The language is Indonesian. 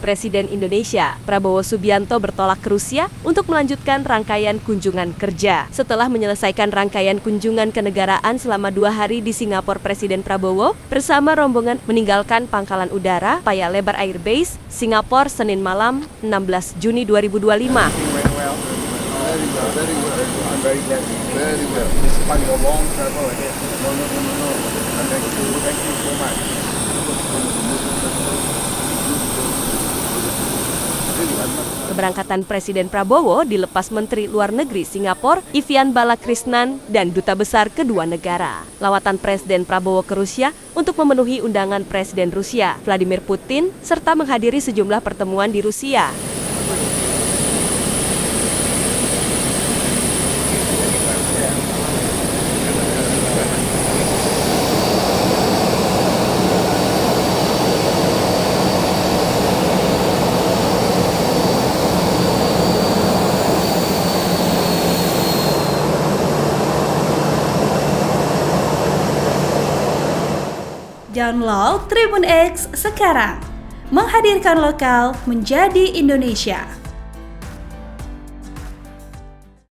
Presiden Indonesia, Prabowo Subianto bertolak ke Rusia untuk melanjutkan rangkaian kunjungan kerja. Setelah menyelesaikan rangkaian kunjungan kenegaraan selama 2 hari di Singapura, Presiden Prabowo bersama rombongan meninggalkan Pangkalan Udara Paya Lebar Air Base, Singapura, Senin malam 16 Juni 2025. Keberangkatan Presiden Prabowo dilepas Menteri Luar Negeri Singapura, Ivian Balakrishnan, dan Duta Besar kedua negara. Lawatan Presiden Prabowo ke Rusia untuk memenuhi undangan Presiden Rusia, Vladimir Putin, serta menghadiri sejumlah pertemuan di Rusia. Download Tribun X sekarang, menghadirkan lokal menjadi Indonesia.